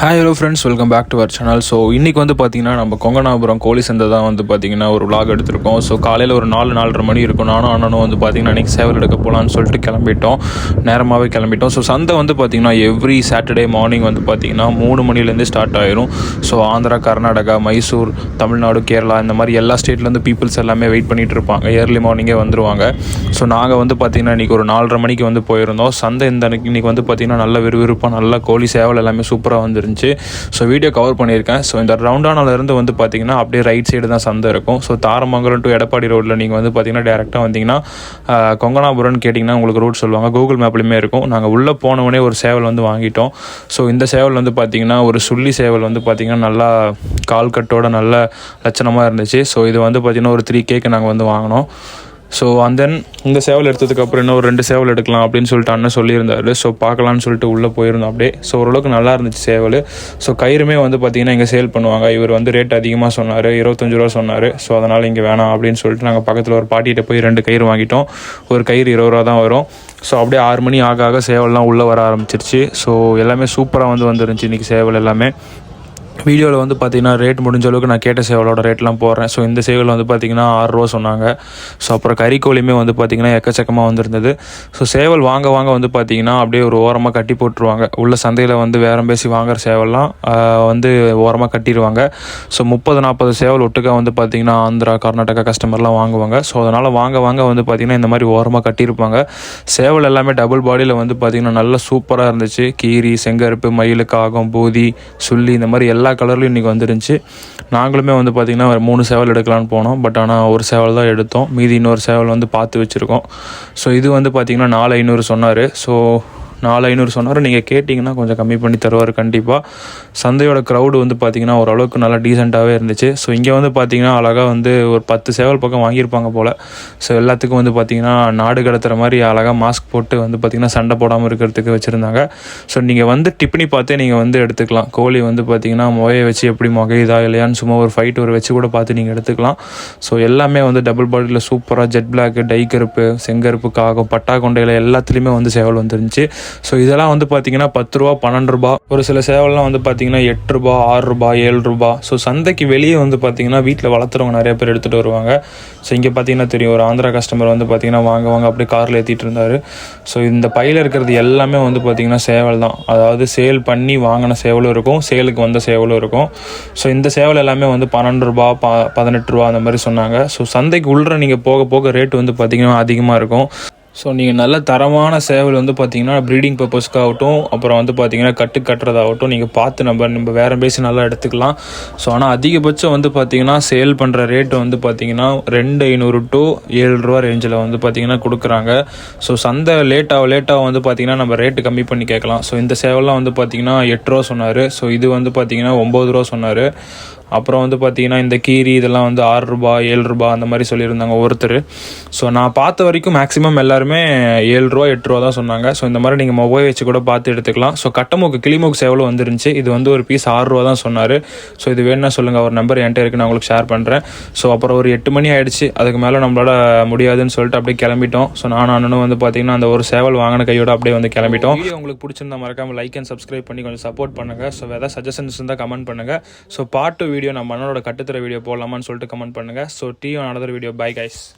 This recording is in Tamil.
Hi hello friends, welcome back to our channel. So இன்றைக்கி வந்து பார்த்திங்கன்னா நம்ம கொங்கனாபுரம் கோழி சந்தை தான் வந்து பார்த்திங்கன்னா ஒரு vlog எடுத்திருக்கோம். ஸோ காலையில் ஒரு 4-4:30 மணி இருக்கும். நானும் அண்ணனும் வந்து பார்த்திங்கன்னா இன்றைக்கி சேவல் எடுக்க போகலான்னு சொல்லிட்டு கிளம்பிட்டோம். நேரமாகவே கிளம்பிட்டோம். ஸோ சந்தை வந்து பார்த்திங்கன்னா எவ்ரி சாட்டர்டே மார்னிங் வந்து பார்த்திங்கன்னா 3 மணிலேருந்து ஸ்டார்ட் ஆயிரும். ஸோ ஆந்திரா, கர்நாடகா, மைசூர், தமிழ்நாடு, கேரளா இந்த மாதிரி எல்லா ஸ்டேட்லேருந்து பீப்புள்ஸ் எல்லாமே வெயிட் பண்ணிகிட்டு இருப்பாங்க. ஏர்லி மார்னிங்கே வந்துடுவாங்க. ஸோ நாங்கள் வந்து பார்த்திங்கன்னா இன்றைக்கி ஒரு 4:30 மணிக்கு வந்து போயிருந்தோம். சந்தை இன்றைக்கி வந்து பார்த்திங்கன்னா நல்ல விறுவிறுப்பாக நல்ல கோழி சேவல் எல்லாமே சூப்பராக வந்துருந்துச்சு. ஸோ வீடியோ கவர் பண்ணியிருக்கேன். ஸோ இந்த ரவுண்டானாலேருந்து வந்து பார்த்திங்கன்னா அப்படியே ரைட் சைடு தான் சந்தை இருக்கும். ஸோ தாரமங்கலம் டு எடப்பாடி ரோட்டில் நீங்கள் வந்து பார்த்திங்கன்னா டேரெக்டாக வந்தீங்கன்னா கொங்கனாபுரம்னு கேட்டிங்கன்னா உங்களுக்கு ரூட் சொல்லுவாங்க. கூகுள் மேப்லையுமே இருக்கும். நாங்கள் உள்ளே போனவொடனே ஒரு சேவல் வந்து வாங்கிட்டோம். ஸோ இந்த சேவல் வந்து பார்த்திங்கன்னா ஒரு சுள்ளி சேவல் வந்து பார்த்திங்கன்னா நல்லா கால் கட்டோட நல்ல லட்சணமாக இருந்துச்சு. ஸோ இது வந்து பார்த்திங்கன்னா ஒரு 3Kக்கு நாங்கள் வந்து வாங்கினோம். ஸோ அண்ட் தென் இந்த சேவல் எடுத்ததுக்கப்புறம் இன்னும் ஒரு 2 சேவல் எடுக்கலாம் அப்படின்னு சொல்லிட்டு அண்ணன் சொல்லியிருந்தாரு. ஸோ பார்க்கலான்னு சொல்லிட்டு உள்ளே போயிருந்தோம் அப்படியே. ஸோ ஓரளவுக்கு நல்லா இருந்துச்சு சேவல். ஸோ கயிறுமே வந்து பார்த்திங்கன்னா இங்கே சேல் பண்ணுவாங்க. இவர் வந்து ரேட் அதிகமாக சொன்னார், 25 ரூபா சொன்னார். ஸோ அதனால் இங்கே வேணாம் அப்படின்னு சொல்லிட்டு நாங்கள் பக்கத்தில் ஒரு பாட்டிகிட்ட போய் 2 கயிறு வாங்கிட்டோம். ஒரு கயிறு 20 ரூபா தான் வரும். ஸோ அப்படியே 6 மணி ஆக சேவல்லாம் உள்ளே வர ஆரம்பிச்சிருச்சு. ஸோ எல்லாமே சூப்பராக வந்துருந்துச்சு இன்றைக்கி சேவல் எல்லாமே. வீடியோவில் வந்து பார்த்திங்கன்னா ரேட் முடிஞ்ச அளவுக்கு நான் கேட்ட சேவலோட ரேட்லாம் போடுறேன். ஸோ இந்த சேவல் வந்து பார்த்திங்கன்னா 6 ரூபா சொன்னாங்க. ஸோ அப்புறம் கறிக்கோழியுமே வந்து பார்த்திங்கன்னா எக்கச்சக்கமாக வந்திருந்தது. ஸோ சேவல் வாங்க வந்து பார்த்திங்கன்னா அப்படியே ஒரு ஓரமாக கட்டி போட்டுருவாங்க. உள்ள சந்தையில் வந்து வேறம் பேசி வாங்குகிற சேவல்லாம் வந்து ஓரமாக கட்டிடுவாங்க. ஸோ 30-40 சேவல் ஒட்டுக்காக வந்து பார்த்திங்கன்னா ஆந்திரா, கர்நாடகா கஸ்டமர்லாம் வாங்குவாங்க. ஸோ அதனால் வாங்க வந்து பார்த்திங்கன்னா இந்த மாதிரி ஓரமாக கட்டியிருப்பாங்க. சேவல் எல்லாமே டபுள் பாடியில் வந்து பார்த்திங்கன்னா நல்லா சூப்பராக இருந்துச்சு. கீரி, செங்கருப்பு, மயில், காகம், பூதி, சுள்ளி இந்த மாதிரி எல்லா கலர்லையும் இன்றைக்கி வந்துருந்துச்சு. நாங்களுமே வந்து பார்த்திங்கன்னா 3 சேவல் எடுக்கலான்னு போனோம். பட் ஆனால் ஒரு சேவல் தான் எடுத்தோம். மீதி இன்னொரு சேவல் வந்து பார்த்து வச்சுருக்கோம். ஸோ இது வந்து பார்த்திங்கன்னா 4,500 சொன்னார். ஸோ 4,500 சொன்னார். நீங்கள் கேட்டிங்கன்னா கொஞ்சம் கம்மி பண்ணி தருவார் கண்டிப்பாக. சந்தையோட க்ரௌடு வந்து பார்த்திங்கன்னா ஓரளவுக்கு நல்லா டீசெண்டாகவே இருந்துச்சு. ஸோ இங்கே வந்து பார்த்திங்கன்னா அழகாக வந்து ஒரு 10 சேவல் பக்கம் வாங்கியிருப்பாங்க போல். ஸோ எல்லாத்துக்கும் வந்து பார்த்திங்கன்னா நாடு கடத்துகிற மாதிரி அழகாக மாஸ்க் போட்டு வந்து பார்த்திங்கன்னா சண்டை போடாமல் இருக்கிறதுக்கு வச்சுருந்தாங்க. ஸோ நீங்கள் வந்து டிப்னி பார்த்தே நீங்கள் வந்து எடுத்துக்கலாம். கோழி வந்து பார்த்திங்கன்னா முகையை வச்சு எப்படி முகையுதா இல்லையான்னு சும்மா ஒரு ஃபைட் வச்சு கூட பார்த்து நீங்கள் எடுத்துக்கலாம். ஸோ எல்லாமே வந்து டபுள் பாடியில் சூப்பராக ஜெட் பிளாக்கு, டை கருப்பு, செங்கருப்பு, காகம், பட்டா கொண்டையில் எல்லாத்துலேயுமே வந்து சேவல் வந்துருந்துச்சு. ஸோ இதெல்லாம் வந்து பார்த்திங்கன்னா 10 ரூபா, 12 ரூபா. ஒரு சில சேவல்லாம் வந்து பார்த்திங்கன்னா 8 ரூபா, 6 ரூபா, 7 ரூபா. ஸோ சந்தைக்கு வெளியே வந்து பார்த்திங்கன்னா வீட்டில் வளர்த்துறவங்க நிறைய பேர் எடுத்துகிட்டு வருவாங்க. ஸோ இங்கே பார்த்திங்கன்னா தெரியும், ஒரு ஆந்திரா கஸ்டமர் வந்து பார்த்திங்கன்னா வாங்க அப்படியே காரில் ஏற்றிட்டு இருந்தார். ஸோ இந்த பையில் இருக்கிறது எல்லாமே வந்து பார்த்திங்கன்னா சேவல் தான். அதாவது சேல் பண்ணி வாங்கின சேவலும் இருக்கும், சேலுக்கு வந்த சேவலும் இருக்கும். ஸோ இந்த சேவல் எல்லாமே வந்து 12 ரூபா, 18 ரூபா அந்த மாதிரி சொன்னாங்க. ஸோ சந்தைக்கு உள்ள நீங்கள் போக ரேட்டு வந்து பார்த்திங்கன்னா அதிகமாக இருக்கும். ஸோ நீங்கள் நல்ல தரமான சேவல் வந்து பார்த்திங்கன்னா ப்ரீடிங் பர்பஸ்க்காகட்டும், அப்புறம் வந்து பார்த்திங்கன்னா கட்டுறதாகட்டும் நீங்கள் பார்த்து நம்ம வேறு பேசி நல்லா எடுத்துக்கலாம். ஸோ ஆனால் அதிகபட்சம் வந்து பார்த்திங்கன்னா சேல் பண்ணுற ரேட்டு வந்து பார்த்திங்கன்னா 2,500 to 7 ரூபா ரேஞ்சில் வந்து பார்த்திங்கன்னா கொடுக்குறாங்க. ஸோ சந்தை லேட்டாக வந்து பார்த்திங்கன்னா நம்ம ரேட்டு கம்மி பண்ணி கேட்கலாம். ஸோ இந்த சேவல்லாம் வந்து பார்த்திங்கன்னா 8 ரூபா சொன்னார். ஸோ இது வந்து பார்த்திங்கன்னா 9 ரூபா சொன்னார். அப்புறம் வந்து பார்த்திங்கன்னா இந்த கீரி இதெல்லாம் வந்து 6 ரூபா, 7 ரூபா அந்த மாதிரி சொல்லியிருந்தாங்க ஒருத்தர். ஸோ நான் பார்த்த வரைக்கும் மேக்ஸிமம் எல்லாருமே 7 ரூபா, 8 ரூபா தான் சொன்னாங்க. ஸோ இந்த மாதிரி நீங்கள் மொபைல் வச்சு கூட பார்த்து எடுத்துக்கலாம். ஸோ கட்டமூக்கு, கிளிமூக்கு சேவலும் வந்துருந்துச்சு. இது வந்து ஒரு பீஸ் 6 ரூபா தான் சொன்னார். ஸோ இது வேணுன்னா சொல்லுங்கள், அவர் நம்பர் என்கிட்ட இருக்குது, நான் உங்களுக்கு ஷேர் பண்ணுறேன். ஸோ அப்புறம் ஒரு 8 மணி ஆகிடுச்சு. அதுக்கு மேலே நம்மளால் முடியாதுன்னு சொல்லிட்டு அப்படியே கிளம்பிட்டோம். ஸோ நானும் அண்ணனும் வந்து பார்த்திங்கன்னா அந்த ஒரு சேவல் வாங்கின கையோட அப்படியே வந்து கிளம்பிட்டோம். வீடியோ உங்களுக்கு பிடிச்சிருந்தா மறக்காமல் லைக் அண்ட் சப்ஸ்கிரைப் பண்ணி கொஞ்சம் சப்போர்ட் பண்ணுங்கள். ஸோ ஏதாவது சஜஷன்ஸ் இருந்தால் கமெண்ட் பண்ணுங்கள். ஸோ பார்ட் 2 வீடியோ நம்ம அண்ணனோட கட்டுத்தர வீடியோ போடலாமான்னு சொல்லிட்டு கமெண்ட் பண்ணுங்கள். So on another video. Bye guys.